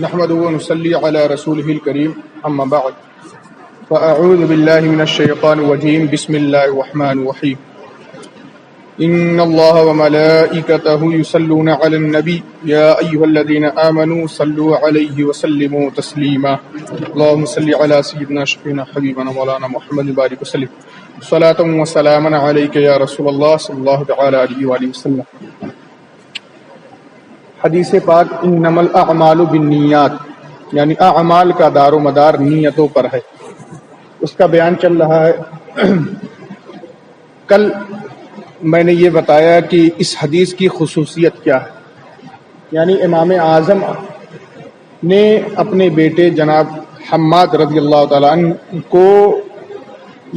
نحمده ونصلي على رسوله الكريم اما بعد فاعوذ بالله من الشيطان الرجيم بسم الله الرحمن الرحيم ان الله وملائكته يصلون على النبي يا ايها الذين امنوا صلوا عليه وسلموا تسليما اللهم صل على سيدنا شفيعنا حبيبنا مولانا محمد وبارك وسلم صلاة وسلاما عليك يا رسول الله صلی اللہ تعالی علیہ وآلہ وسلم۔ حدیث پاک انما الاعمال بالنیات، یعنی اعمال کا دار و مدار نیتوں پر ہے، اس کا بیان چل رہا ہے۔ کل میں نے یہ بتایا کہ اس حدیث کی خصوصیت کیا ہے، یعنی امام اعظم نے اپنے بیٹے جناب حماد رضی اللہ تعالیٰ عنہ کو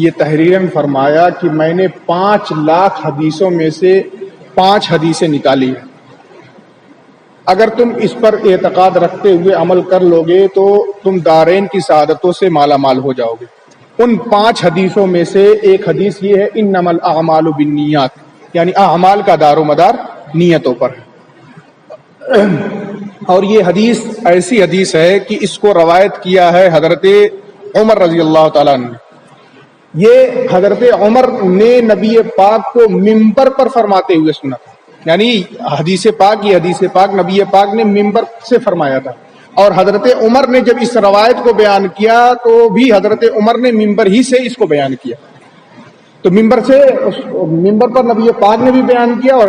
یہ تحریراً فرمایا کہ میں نے 5 لاکھ حدیثوں میں سے 5 حدیثیں نکالی ہیں، اگر تم اس پر اعتقاد رکھتے ہوئے عمل کر لو گے تو تم دارین کی سعادتوں سے مالا مال ہو جاؤ گے۔ ان 5 حدیثوں میں سے ایک حدیث یہ ہے انما الاعمال بالنیات، یعنی اعمال کا دار و مدار نیتوں پر ہے۔ اور یہ حدیث ایسی حدیث ہے کہ اس کو روایت کیا ہے حضرت عمر رضی اللہ تعالیٰ عنہ نے۔ یہ حضرت عمر نے نبی پاک کو ممبر پر فرماتے ہوئے سنا، یعنی حدیث پاک نبی پاک نے ممبر سے فرمایا تھا، اور حضرت عمر نے جب اس روایت کو بیان کیا تو بھی حضرت عمر نے ممبر ہی سے اس کو بیان کیا، تو ممبر پر نبی پاک نے بھی بیان کیا، اور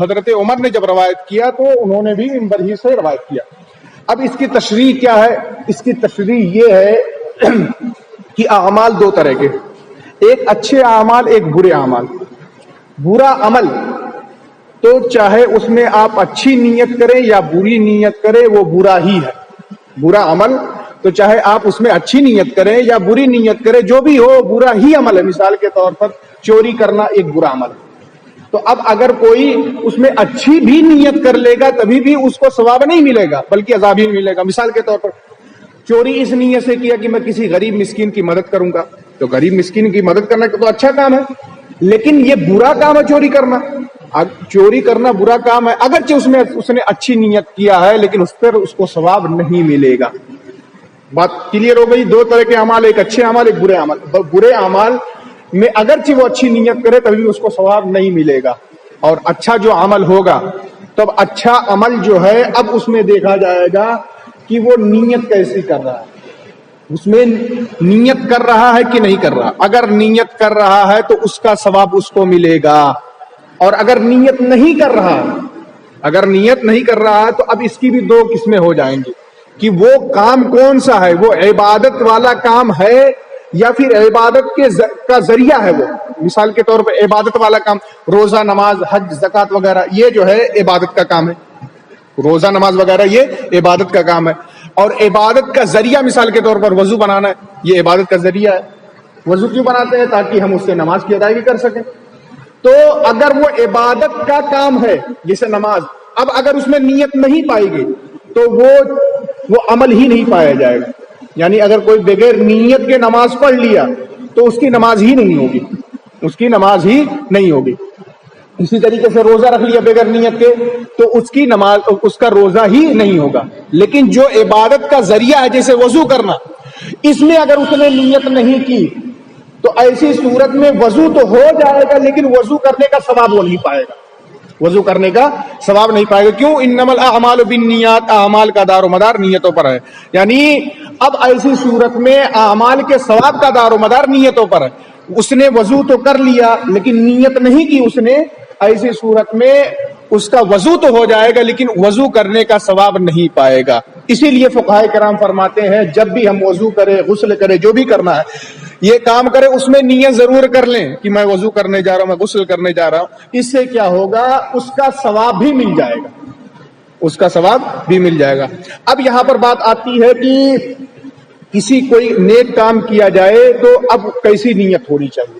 حضرت عمر نے جب روایت کیا تو انہوں نے بھی ممبر ہی سے روایت کیا۔ اب اس کی تشریح کیا ہے؟ اس کی تشریح یہ ہے کہ اعمال 2 طرح کے، ایک اچھے اعمال، ایک برے اعمال۔ برا عمل تو چاہے اس میں آپ اچھی نیت کریں یا بری نیت کریں وہ برا ہی ہے۔ برا عمل تو چاہے آپ اس میں اچھی نیت کریں یا بری نیت کریں، جو بھی ہو برا ہی عمل ہے۔ مثال کے طور پر چوری کرنا ایک برا عمل ہے، تو اب اگر کوئی اس میں اچھی بھی نیت کر لے گا تبھی بھی اس کو ثواب نہیں ملے گا بلکہ عذاب ہی ملے گا۔ مثال کے طور پر چوری اس نیت سے کیا کہ میں کسی غریب مسکین کی مدد کروں گا، تو غریب مسکین کی مدد کرنا تو اچھا کام ہے، لیکن یہ برا کام ہے چوری کرنا۔ چوری کرنا برا کام ہے، اگرچہ اس نے اچھی نیت کیا ہے لیکن اس پر اس کو ثواب نہیں ملے گا۔ بات کلیئر ہو گئی؟ 2 طرح کے اعمال، ایک اچھے اعمال، ایک برے اعمال۔ برے اعمال میں اگرچہ وہ اچھی نیت کرے تبھی اس کو ثواب نہیں ملے گا، اور اچھا جو عمل ہوگا تب اچھا عمل جو ہے اب اس میں دیکھا جائے گا کہ وہ نیت کیسی کر رہا ہے، اس میں نیت کر رہا ہے کہ نہیں کر رہا۔ اگر نیت کر رہا ہے تو اس کا ثواب اس کو ملے گا، اور اگر نیت نہیں کر رہا ہے تو اب اس کی بھی 2 قسمیں ہو جائیں گی کہ وہ کام کون سا ہے، وہ عبادت والا کام ہے یا پھر عبادت کا ذریعہ ہے وہ۔ مثال کے طور پر عبادت والا کام، روزہ، نماز، حج، زکوٰۃ وغیرہ، یہ جو ہے عبادت کا کام ہے۔ روزہ، نماز وغیرہ یہ عبادت کا کام ہے، اور عبادت کا ذریعہ مثال کے طور پر وضو بنانا ہے، یہ عبادت کا ذریعہ ہے۔ وضو کیوں بناتے ہیں؟ تاکہ ہم اس سے نماز کی ادائیگی کر سکیں۔ تو اگر وہ عبادت کا کام ہے جیسے نماز، اب اگر اس میں نیت نہیں پائی گئی تو وہ عمل ہی نہیں پایا جائے گا، یعنی اگر کوئی بغیر نیت کے نماز پڑھ لیا تو اس کی نماز ہی نہیں ہوگی۔ اسی طریقے سے روزہ رکھ لیا بغیر نیت کے تو اس کا روزہ ہی نہیں ہوگا۔ لیکن جو عبادت کا ذریعہ ہے جیسے وضو کرنا، اس میں اگر اس نے نیت نہیں کی تو ایسی صورت میں وضو تو ہو جائے گا لیکن وضو کرنے کا ثواب وہ نہیں پائے گا۔ کیوں؟ انما الاعمال بالنیات، اعمال کا دار و مدار نیتوں پر ہے، یعنی اب ایسی صورت میں اعمال کے ثواب کا دار و مدار نیتوں پر ہے۔ اس نے وضو تو کر لیا لیکن نیت نہیں کی اس نے، ایسی صورت میں اس کا وضو تو ہو جائے گا لیکن وضو کرنے کا ثواب نہیں پائے گا۔ اسی لیے فقہائے کرام فرماتے ہیں جب بھی ہم وضو کرے، غسل کرے، جو بھی کرنا ہے یہ کام کرے اس میں نیت ضرور کر لیں کہ میں وضو کرنے جا رہا ہوں، میں غسل کرنے جا رہا ہوں۔ اس سے کیا ہوگا؟ اس کا ثواب بھی مل جائے گا۔ اب یہاں پر بات آتی ہے کہ کوئی نیک کام کیا جائے تو اب کیسی نیت ہونی چاہیے؟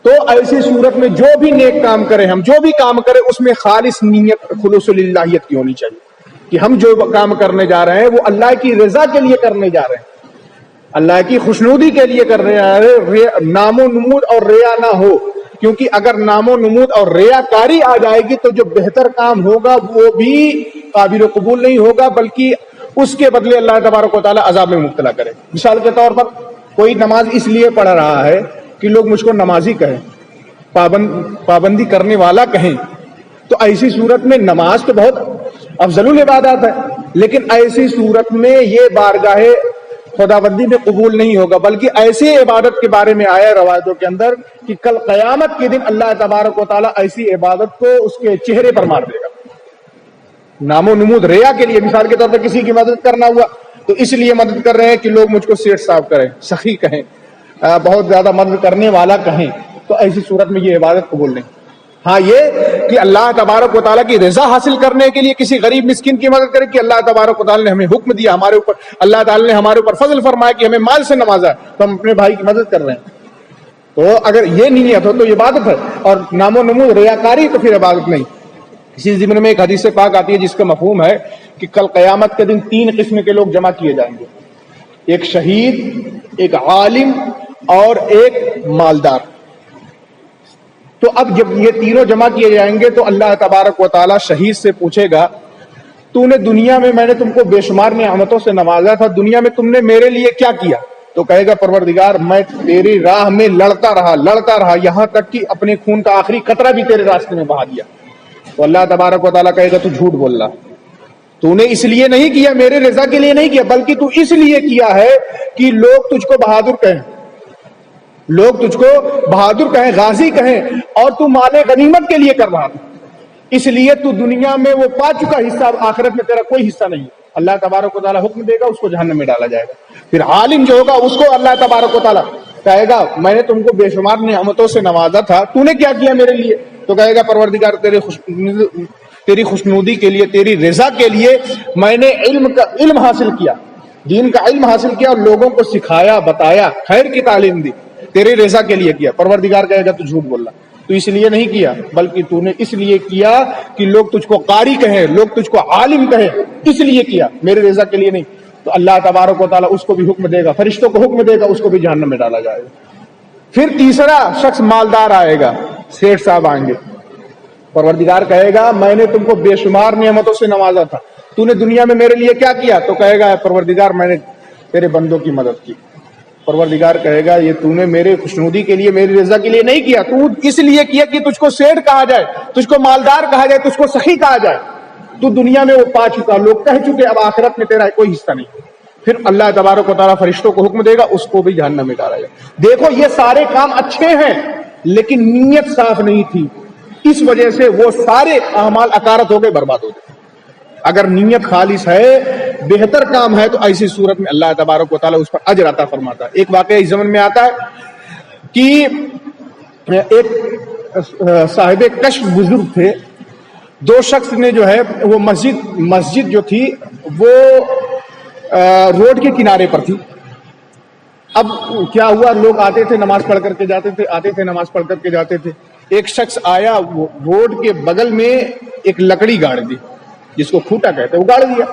تو ایسی صورت میں جو بھی نیک کام کریں، ہم جو بھی کام کریں اس میں خالص نیت، خلوص للہیت کی ہونی چاہیے کہ ہم جو کام کرنے جا رہے ہیں وہ اللہ کی رضا کے لیے کرنے جا رہے ہیں، اللہ کی خوشنودی کے لیے کر رہے ہیں، نام و نمود اور ریا نہ ہو، کیونکہ اگر نام و نمود اور ریاکاری آ جائے گی تو جو بہتر کام ہوگا وہ بھی قابل قبول نہیں ہوگا، بلکہ اس کے بدلے اللہ تبارک و تعالیٰ عذاب میں مبتلا کرے. مثال کے طور پر کوئی نماز اس لیے پڑھ رہا ہے کہ لوگ مجھ کو نمازی کہیں, پابندی کرنے والا کہیں, تو ایسی صورت میں نماز تو بہت افضل العبادات ہے, لیکن ایسی صورت میں یہ بارگاہ خداوندی میں قبول نہیں ہوگا, بلکہ ایسی عبادت کے بارے میں آیا روایتوں کے اندر کہ کل قیامت کے دن اللہ تبارک و تعالیٰ ایسی عبادت کو اس کے چہرے پر مار دے گا. نام و نمود ریا کے لیے, مثال کے طور پر کسی کی مدد کرنا ہوا تو اس لیے مدد کر رہے ہیں کہ لوگ مجھ کو سیٹ صاف کریں, سخی کہیں, بہت زیادہ مدد کرنے والا کہیں, تو ایسی صورت میں یہ عبادت قبول نہیں. ہاں یہ کہ اللہ تبارک و تعالیٰ کی رضا حاصل کرنے کے لیے کسی غریب مسکین کی مدد کرے, کہ اللہ تبارک و تعالیٰ نے ہمیں حکم دیا, ہمارے اوپر اللہ تعالیٰ نے ہمارے اوپر فضل فرمایا کہ ہمیں مال سے نوازا, تو ہم اپنے بھائی کی مدد کر رہے ہیں. تو اگر یہ نیت ہو تو یہ عبادت ہے, اور نام و نمود ریاکاری تو پھر عبادت نہیں. اسی ضمن میں ایک حدیث پاک آتی ہے جس کا مفہوم ہے کہ کل قیامت کے دن 3 قسم کے لوگ جمع کیے جائیں گے, ایک شہید, ایک عالم اور ایک مالدار. تو اب جب یہ تینوں جمع کیے جائیں گے تو اللہ تبارک و تعالیٰ شہید سے پوچھے گا, تو نے دنیا میں نے تم کو بے شمار نعمتوں سے نوازا تھا, دنیا میں تم نے میرے لیے کیا کیا؟ تو کہے گا پروردگار میں تیری راہ میں لڑتا رہا یہاں تک کہ اپنے خون کا آخری قطرہ بھی تیرے راستے میں بہا دیا. تو اللہ تبارک و تعالیٰ کہے گا تو جھوٹ بول رہا, تو نے اس لیے نہیں کیا, میرے رضا کے لیے نہیں کیا, بلکہ تو اس لیے کیا ہے کہ لوگ تجھ کو بہادر کہیں, غازی کہیں, اور تو مال غنیمت کے لیے کر رہا تھا, اس لیے تو دنیا میں وہ پا چکا حصہ, آخرت میں تیرا کوئی حصہ نہیں. اللہ تبارک و تعالیٰ حکم دے گا, اس کو جہنم میں ڈالا جائے گا. پھر عالم جو ہوگا اس کو اللہ تبارک و تعالیٰ کہے گا میں نے تم کو بے شمار نعمتوں سے نوازا تھا, تو نے کیا کیا میرے لیے؟ تو کہے گا پروردگار تیری خوشنودی کے لیے, تیری رضا کے لیے میں نے علم حاصل کیا, دین کا علم حاصل کیا, اور لوگوں کو سکھایا, بتایا, خیر کی تعلیم دی, تیری رضا کے لیے کیا. پروردگار کہے گا تو جھوٹ بول رہا, تو اس لیے نہیں کیا, بلکہ تو نے اس لیے کیا کہ لوگ تجھ کو قاری کہیں, لوگ تجھ کو عالم کہیں, اس لیے کیا, میرے رضا کے لیے نہیں. تو اللہ تبارک و تعالیٰ اس کو بھی حکم دے گا, فرشتوں کو حکم دے گا, اس کو بھی جہنم میں ڈالا جائے گا. پھر تیسرا شخص مالدار آئے گا, سیٹھ صاحب آئیں گے. پروردگار کہے گا میں نے تم کو بے شمار نعمتوں سے نوازا تھا, تو نے دنیا میں میرے لیے کیا کیا؟ تو کہے گا پروردگار میں نے تیرے بندوں کی مدد کی. پروردگار کہے گا یہ تو نے میرے خوشنودی کے لیے, میری رضا کے لیے نہیں کیا, تو اس لیے کیا کہ تجھ کو سیٹھ کہا جائے, تجھ کو مالدار کہا جائے, تجھ کو سخی کہا جائے. تو دنیا میں وہ پا چکا, لوگ کہہ چکے, اب آخرت میں تیرا کوئی حصہ نہیں. پھر اللہ تبارک و تعالیٰ فرشتوں کو حکم دے گا, اس کو بھی جہنم میں ڈالا جائے. دیکھو یہ سارے کام اچھے ہیں, لیکن نیت صاف نہیں تھی, اس وجہ سے وہ سارے اعمال اکارت ہو گئے, برباد ہو گئے. اگر نیت خالص ہے, بہتر کام ہے, تو ایسی صورت میں اللہ تبارک و تعالیٰ اس پر اجر عطا فرماتا ہے. ایک واقعہ اس زمن میں آتا ہے کہ ایک صاحب کشف بزرگ تھے, 2 شخص نے جو ہے وہ مسجد جو تھی وہ روڈ کے کنارے پر تھی. اب کیا ہوا, لوگ آتے تھے نماز پڑھ کر کے جاتے تھے, آتے تھے نماز پڑھ کر کے جاتے تھے. ایک شخص آیا, وہ روڈ کے بغل میں ایک لکڑی گاڑ دی, جس کو کھوٹا کہتے ہیں, وہ گاڑ دیا.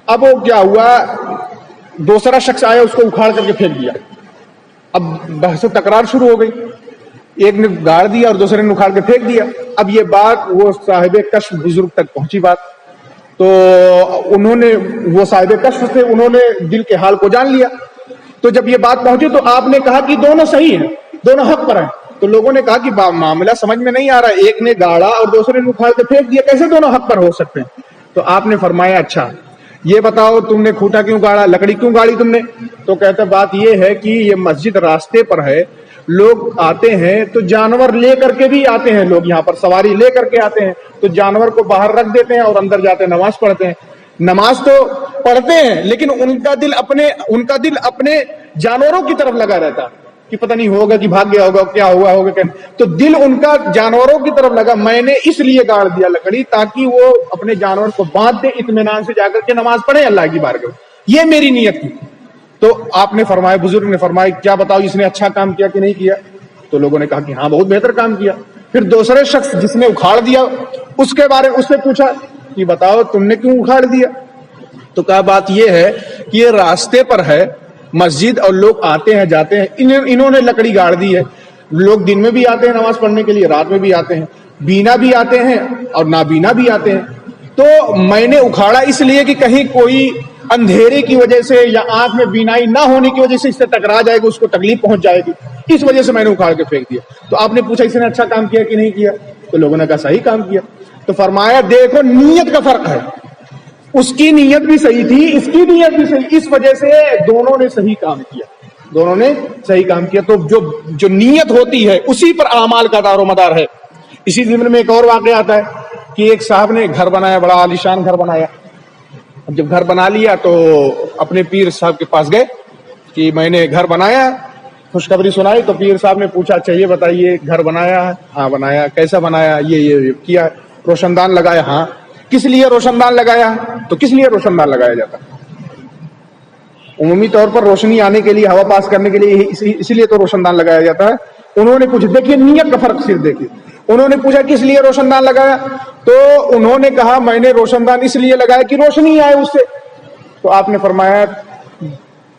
اب وہ کیا ہوا, دوسرا شخص آیا, اس کو اکھاڑ کر کے پھینک دیا. اب بحث و تکرار شروع ہو گئی, ایک نے گاڑ دیا اور دوسرے نے اکھاڑ کے پھینک دیا. اب یہ بات وہ صاحب کشف بزرگ تک پہنچی بات, تو انہوں نے, وہ صاحب کشف تھے, انہوں نے دل کے حال کو جان لیا. تو جب یہ بات پہنچی تو آپ نے کہا کہ دونوں صحیح ہیں, دونوں حق پر ہیں. تو لوگوں نے کہا کہ معاملہ سمجھ میں نہیں آ رہا, ایک نے گاڑا اور دوسرے نے اکھاڑ کے پھینک دیا, کیسے دونوں حق پر ہو سکتے ہیں؟ تو آپ نے فرمایا اچھا یہ بتاؤ تم نے کھوٹا کیوں گاڑا, لکڑی کیوں گاڑی تم نے؟ تو کہتے بات یہ ہے کہ یہ مسجد راستے پر ہے, لوگ آتے ہیں تو جانور لے کر کے بھی آتے ہیں, لوگ یہاں پر سواری لے کر کے آتے ہیں, تو جانور کو باہر رکھ دیتے ہیں اور اندر جاتے ہیں نماز پڑھتے ہیں. نماز تو پڑھتے ہیں لیکن ان کا دل اپنے جانوروں کی طرف لگا رہتا کہ پتہ نہیں ہوگا کہ بھاگ گیا ہوگا, کیا ہوا ہوگا, تو دل ان کا جانوروں کی طرف لگا. میں نے اس لیے گاڑ دیا لکڑی تاکہ وہ اپنے جانور کو باندھ دے, اطمینان سے جا کر کے نماز پڑھے اللہ کی بارگاہ میں, یہ میری نیت تھی. تو آپ نے فرمایا, بزرگ نے فرمایا کیا بتاؤ اس نے اچھا کام کیا کہ نہیں کیا؟ تو لوگوں نے کہا کہ ہاں بہت بہتر کام کیا. پھر دوسرے شخص جس نے اکھاڑ دیا, اس کے بارے میں اس سے پوچھا کہ بتاؤ تم نے کیوں اکھاڑ دیا؟ تو کہا بات یہ ہے کہ یہ راستے پر ہے مسجد اور لوگ آتے ہیں جاتے ہیں, انہوں نے لکڑی گاڑ دی ہے. لوگ دن میں بھی آتے ہیں نماز پڑھنے کے لیے, رات میں بھی آتے ہیں, بینا بھی آتے ہیں اور نابینا بھی آتے ہیں. تو میں نے اکھاڑا اس لیے کہ کہیں کوئی اندھیرے کی وجہ سے یا آنکھ میں بینائی نہ ہونے کی وجہ سے اس سے ٹکرا جائے گا، اس کو تکلیف پہنچ جائے گی، اس وجہ سے میں نے اکھاڑ کے پھینک دیا۔ تو آپ نے پوچھا اس نے اچھا کام کیا کہ نہیں کیا؟ تو لوگوں نے کہا صحیح کام کیا۔ تو فرمایا دیکھو نیت کا فرق ہے، اس کی نیت بھی صحیح تھی، اس کی نیت بھی صحیح، اس وجہ سے دونوں نے صحیح کام کیا، دونوں نے صحیح کام کیا۔ تو جو نیت ہوتی ہے اسی پر اعمال کا دار و مدار ہے۔ اسی ضمن میں ایک اور واقعہ آتا ہے کہ ایک صاحب نے گھر بنایا، بڑا عالیشان گھر بنایا۔ جب گھر بنا لیا تو اپنے پیر صاحب کے پاس گئے کہ میں نے گھر بنایا، خوشخبری سنائی۔ تو پیر صاحب نے پوچھا اچھا یہ بتائیے گھر بنایا ہے؟ ہاں بنایا۔ کیسا بنایا؟ یہ کیا، روشن دان لگایا؟ ہاں۔ کس لیے روشن دان لگایا؟ تو کس لیے روشن دان لگایا جاتا؟ عمومی طور پر روشنی آنے کے لیے، ہوا پاس کرنے کے لیے، اسی لیے تو روشن دان لگایا جاتا ہے۔ انہوں نے پوچھا، دیکھیے نیت کا فرق صرف دیکھیے، انہوں نے پوچھا کس لیے روشن دان لگایا؟ تو انہوں نے کہا میں نے روشن دان اس لیے لگایا کہ روشنی آئے اس سے۔ تو آپ نے فرمایا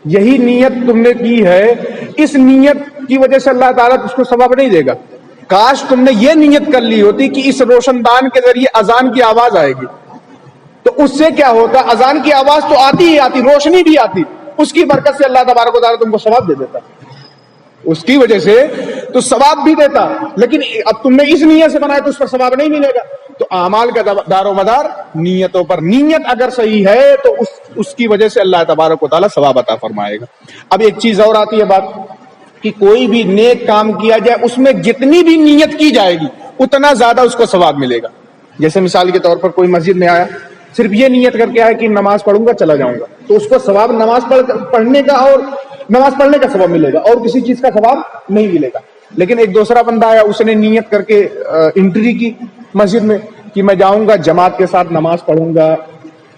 یہی نیت تم نے کی ہے، اس نیت کی وجہ سے اللہ تعالیٰ اس کو ثواب نہیں دے گا۔ کاش تم نے یہ نیت کر لی ہوتی کہ اس روشن دان کے ذریعے اذان کی آواز آئے گی، تو اس سے کیا ہوتا، اذان کی آواز تو آتی ہی آتی، روشنی بھی آتی، اس کی برکت سے اللہ تبارک و تعالیٰ تم کو ثواب دے دیتا، اس کی وجہ سے تو ثواب بھی دیتا۔ لیکن اب تم نے اس نیت سے بنایا تو اس پر ثواب نہیں ملے گا۔ تو اعمال کا دار و مدار نیتوں پر، نیت اگر صحیح ہے تو اس کی وجہ سے اللہ تبارک و تعالیٰ ثواب عطا فرمائے گا۔ اب ایک چیز اور آتی ہے بات کہ کوئی بھی نیک کام کیا جائے اس میں جتنی بھی نیت کی جائے گی اتنا زیادہ اس کو ثواب ملے گا۔ جیسے مثال کے طور پر کوئی مسجد میں آیا، صرف یہ نیت کر کے آیا کہ نماز پڑھوں گا چلا جاؤں گا، تو اس کو ثواب نماز پڑھنے کا اور نماز پڑھنے کا ثواب ملے گا اور کسی چیز کا ثواب نہیں ملے گا۔ لیکن ایک دوسرا بندہ آیا، اس نے نیت کر کے انٹری کی مسجد میں کہ میں جاؤں گا جماعت کے ساتھ نماز پڑھوں گا،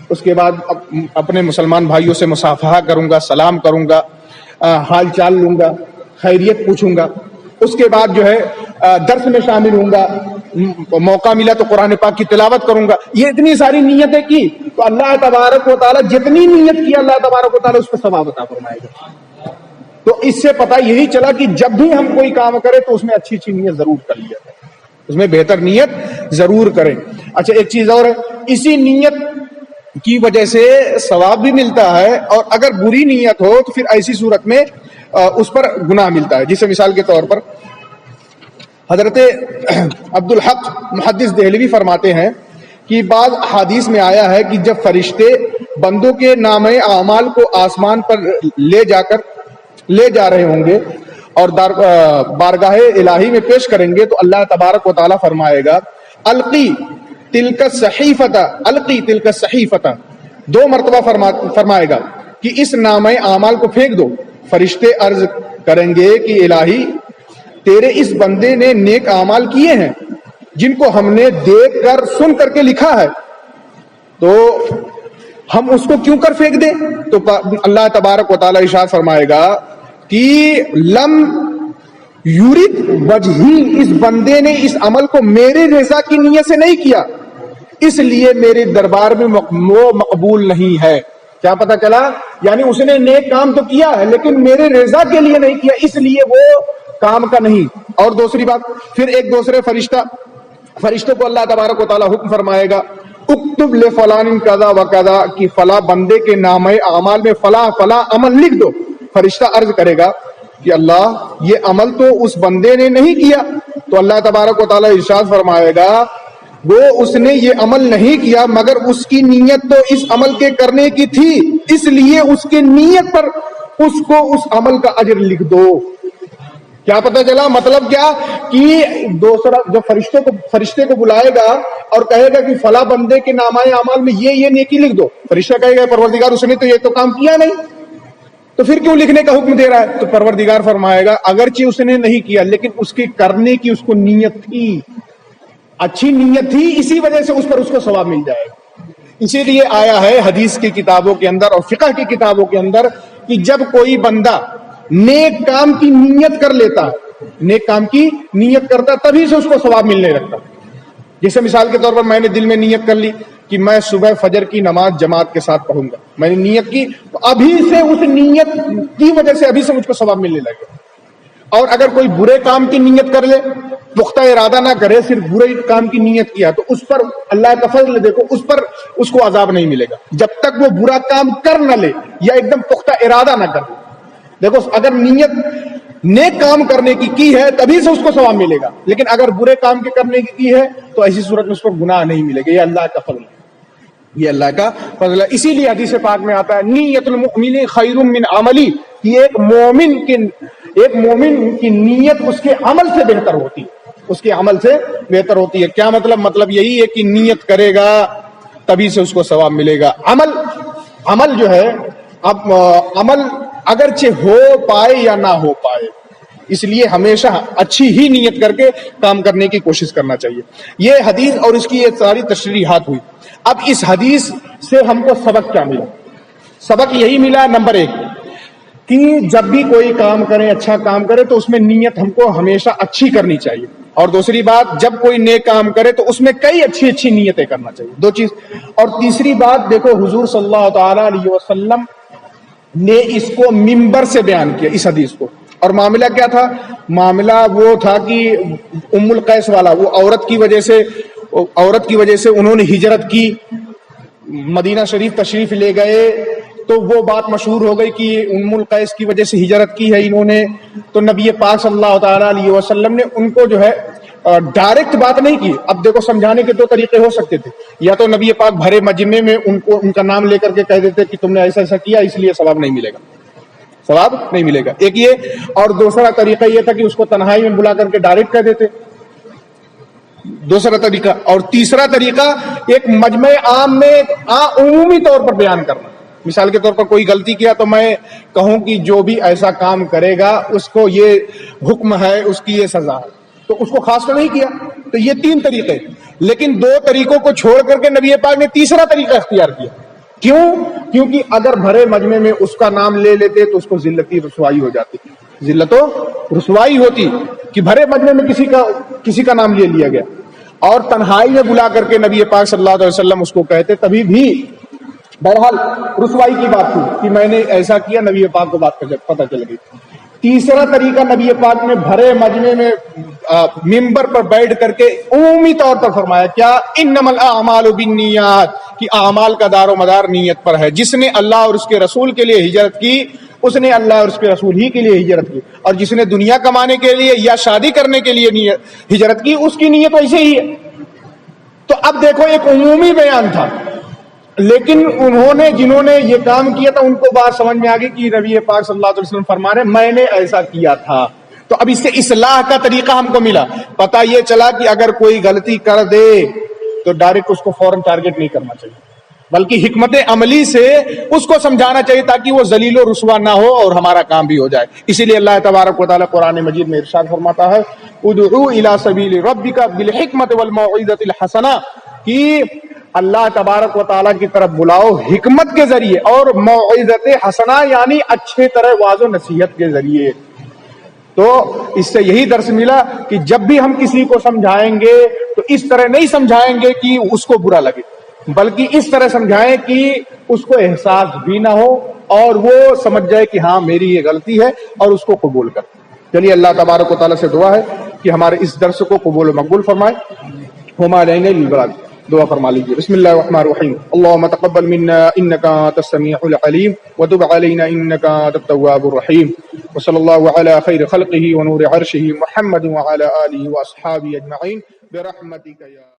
اس کے بعد اپنے مسلمان بھائیوں سے مصافحہ کروں گا، سلام کروں گا، حال چال لوں گا، خیریت پوچھوں گا، اس کے بعد جو ہے درس میں شامل ہوں گا، موقع ملا تو قرآن پاک کی تلاوت کروں گا۔ یہ اتنی ساری نیتیں کی تو اللہ تبارک و تعالیٰ جتنی نیت کی اللہ تبارک و تعالیٰ اس پہ ثواب عطا فرمائے گا۔ تو اس سے پتہ یہی چلا کہ جب بھی ہم کوئی کام کریں تو اس میں اچھی اچھی نیت ضرور کر لیا جائے، اس میں بہتر نیت ضرور کریں۔ اچھا ایک چیز اور ہے، اسی نیت کی وجہ سے ثواب بھی ملتا ہے، اور اگر بری نیت ہو تو پھر ایسی صورت میں اس پر گناہ ملتا ہے۔ جسے مثال کے طور پر حضرت عبدالحق محدث دہلوی فرماتے ہیں کہ بعض حدیث میں آیا ہے کہ جب فرشتے بندوں کے نامہ اعمال کو آسمان پر لے جا رہے ہوں گے اور بارگاہ الہی میں پیش کریں گے تو اللہ تبارک و تعالیٰ فرمائے گا القی تلک الصحیفۃ، 2 مرتبہ فرمائے گا کہ اس نامہ اعمال کو پھینک دو۔ فرشتے عرض کریں گے کہ الہی تیرے اس بندے نے نیک اعمال کیے ہیں جن کو ہم نے دیکھ کر سن کر کے لکھا ہے، تو ہم اس کو کیوں کر پھینک دیں؟ تو اللہ تبارک و تعالیٰ ارشاد فرمائے گا کہ لم یورد وجہی، اس بندے نے اس عمل کو میرے رضا کی نیت سے نہیں کیا، اس لیے میرے دربار میں وہ مقبول نہیں ہے۔ کیا پتہ چلا؟ یعنی اس نے نیک کام تو کیا ہے لیکن میرے رضا کے لیے نہیں کیا، اس لیے وہ کام کا نہیں۔ اور دوسری بات، پھر ایک دوسرے فرشتوں کو اللہ تبارک و تعالیٰ حکم فرمائے گا اکتب لفلان کذا و کذا، کہ فلاں بندے کے نامہ اعمال میں فلاں فلاں عمل لکھ دو۔ فرشتہ عرض کرے گا کہ اللہ یہ عمل تو اس بندے نے نہیں کیا، تو اللہ تبارک و تعالیٰ ارشاد فرمائے گا وہ اس نے یہ عمل نہیں کیا مگر اس کی نیت تو اس عمل کے کرنے کی تھی، اس لیے اس کی نیت پر اس کو اس عمل کا اجر لکھ دو۔ کیا پتہ چلا؟ مطلب کیا کہ دوسرا جو فرشتے کو بلائے گا اور کہے گا کہ فلاں بندے کے نامہ اعمال میں یہ نیکی لکھ دو، فرشتہ کہے گا پروردگار اس نے تو یہ تو کام کیا نہیں، تو پھر کیوں لکھنے کا حکم دے رہا ہے؟ تو پروردگار فرمائے گا اگرچہ اس نے نہیں کیا لیکن اس کی کرنے کی اس کو نیت تھی، اچھی نیت تھی، اسی وجہ سے اس پر اس کو ثواب مل جائے گا۔ اسی لیے آیا ہے حدیث کی کتابوں کے اندر اور فقہ کی کتابوں کے اندر کہ جب کوئی بندہ نیک کام کی نیت کر لیتا ہے، نیک کام کی نیت کرتا تبھی سے اس کو ثواب ملنے لگتا۔ جیسے مثال کے طور پر میں نے دل میں نیت کر لی کہ میں صبح فجر کی نماز جماعت کے ساتھ پڑھوں گا، میں نے نیت کی تو ابھی سے اس نیت کی وجہ سے ابھی سے مجھ کو ثواب ملنے لگے۔ اور اگر کوئی برے کام کی نیت کر لے، پختہ ارادہ نہ کرے، صرف برے کام کی نیت کیا، تو اس پر اللہ کا فضل دیکھو، اس پر اس کو عذاب نہیں ملے گا جب تک وہ برا کام کر نہ لے یا ایک دم پختہ ارادہ نہ کر لے۔ دیکھو اگر نیت نیک کام کرنے کی ہے تبھی سے اس کو ثواب ملے گا، لیکن اگر برے کام کے کرنے کی ہے تو ایسی صورت میں اس پر گناہ نہیں ملے گا۔ یہ اللہ کا فضل ہے، یہ اللہ کا فضل ہے۔ اسی لیے حدیث پاک میں آتا ہے نیت المؤمن خیر من عملی، کہ ایک مومن کی نیت اس کے عمل سے بہتر ہوتی ہے، اس کے عمل سے بہتر ہوتی ہے۔ کیا مطلب یہی ہے کہ نیت کرے گا تبھی سے اس کو ثواب ملے گا۔ عمل جو ہے، اب عمل اگرچہ ہو پائے یا نہ ہو پائے، اس لیے ہمیشہ اچھی ہی نیت کر کے کام کرنے کی کوشش کرنا چاہیے۔ یہ حدیث اور اس کی یہ ساری تشریحات ہوئی۔ اب اس حدیث سے ہم کو سبق کیا ملا؟ سبق یہی ملا، نمبر 1 کہ جب بھی کوئی کام کرے، اچھا کام کرے، تو اس میں نیت ہم کو ہمیشہ اچھی کرنی چاہیے، اور دوسری بات جب کوئی نیک کام کرے تو اس میں کئی اچھی نیتیں کرنا چاہیے، 2 چیز۔ اور تیسری بات دیکھو، حضور صلی اللہ تعالی علیہ وسلم نے اس کو منبر سے بیان کیا، اس حدیث کو۔ اور معاملہ کیا تھا؟ معاملہ وہ تھا کہ ام القیس والا، وہ عورت کی وجہ سے انہوں نے ہجرت کی، مدینہ شریف تشریف لے گئے، تو وہ بات مشہور ہو گئی کہ ام القیس کی وجہ سے ہجرت کی ہے انہوں نے۔ تو نبی پاک صلی اللہ تعالی علیہ وسلم نے ان کو جو ہے ڈائریکٹ بات نہیں کی۔ اب دیکھو سمجھانے کے 2 طریقے ہو سکتے تھے، یا تو نبی پاک بھرے مجمع میں ان کا نام لے کر کے کہہ دیتے کہ تم نے ایسا کیا اس لیے ثواب نہیں ملے گا، ایک یہ۔ اور دوسرا طریقہ یہ تھا کہ اس کو تنہائی میں بلا کر کے ڈائریکٹ کہہ دیتے، دوسرا طریقہ۔ اور تیسرا طریقہ ایک مجمع عام میں عمومی طور پر بیان کرنا۔ مثال کے طور پر کوئی غلطی کیا تو میں کہوں کہ جو بھی ایسا کام کرے گا اس کو یہ حکم ہے، اس کی یہ سزا ہے، تو اس کو خاص تو نہیں کیا۔ تو یہ 3 طریقے، لیکن 2 طریقوں کو چھوڑ کر کے نبی پاک نے تیسرا طریقہ اختیار کیا۔ کیونکہ اگر بھرے مجمع میں اس کا نام لے لیتے تو اس کو ذلتی رسوائی ہو جاتی، ذلت و رسوائی ہوتی کہ بھرے مجمع میں کسی کا نام لے لیا گیا، اور تنہائی میں بلا کر کے نبی پاک صلی اللہ علیہ وسلم اس کو کہتے، تبھی بھی بہرحال رسوائی کی بات تھی کہ میں نے ایسا کیا، نبی پاک کو بات پتہ چل گئی۔ تیسرا طریقہ نبی پاک نے بھرے مجمع میں منبر پر بیٹھ کر کے عمومی طور پر فرمایا، کیا انما الاعمال بالنیات، کہ اعمال کا دار و مدار نیت پر ہے۔ جس نے اللہ اور اس کے رسول کے لیے ہجرت کی، اس نے اللہ اور اس کے رسول ہی کے لیے ہجرت کی، اور جس نے دنیا کمانے کے لیے یا شادی کرنے کے لیے ہجرت کی، اس کی نیت ویسے ہی ہے۔ تو اب دیکھو ایک عمومی بیان تھا، لیکن جنہوں نے یہ کام کیا تھا ان کو بات سمجھ میں آ گئی کہ نبی پاک صلی اللہ علیہ وسلم فرما رہے میں نے ایسا کیا تھا۔ تو اب اس سے اصلاح کا طریقہ ہم کو ملا، پتہ یہ چلا کہ اگر کوئی غلطی کر دے تو ڈائریکٹ اس کو فوراً ٹارگٹ نہیں کرنا چاہیے، بلکہ حکمت عملی سے اس کو سمجھانا چاہیے تاکہ وہ ذلیل و رسوا نہ ہو اور ہمارا کام بھی ہو جائے۔ اسی لیے اللہ تبارک و تعالیٰ قرآن مجید میں ارشاد فرماتا ہے ادعو الی سبیل ربک بالحکمت والموعظۃ الحسنہ، کہ اللہ تبارک و تعالیٰ کی طرف بلاؤ حکمت کے ذریعے اور موعظت حسنہ یعنی اچھے طرح واضح و نصیحت کے ذریعے۔ تو اس سے یہی درس ملا کہ جب بھی ہم کسی کو سمجھائیں گے تو اس طرح نہیں سمجھائیں گے کہ اس کو برا لگے، بلکہ اس طرح سمجھائیں کہ اس کو احساس بھی نہ ہو اور وہ سمجھ جائے کہ ہاں میری یہ غلطی ہے اور اس کو قبول کر۔ چلیے اللہ تبارک و تعالیٰ سے دعا ہے کہ ہمارے اس درس کو قبول و مقبول فرمائے۔ وما علینا الا البلاغ، دعا فرما لیجیے۔ بسم اللہ الرحمن الرحیم، اللهم تقبل منا انك انت السميع العليم وتب علينا انك انت التواب الرحيم، وصلى الله على خير خلقه ونور عرشه محمد وعلى اله واصحابه اجمعين برحمتك يا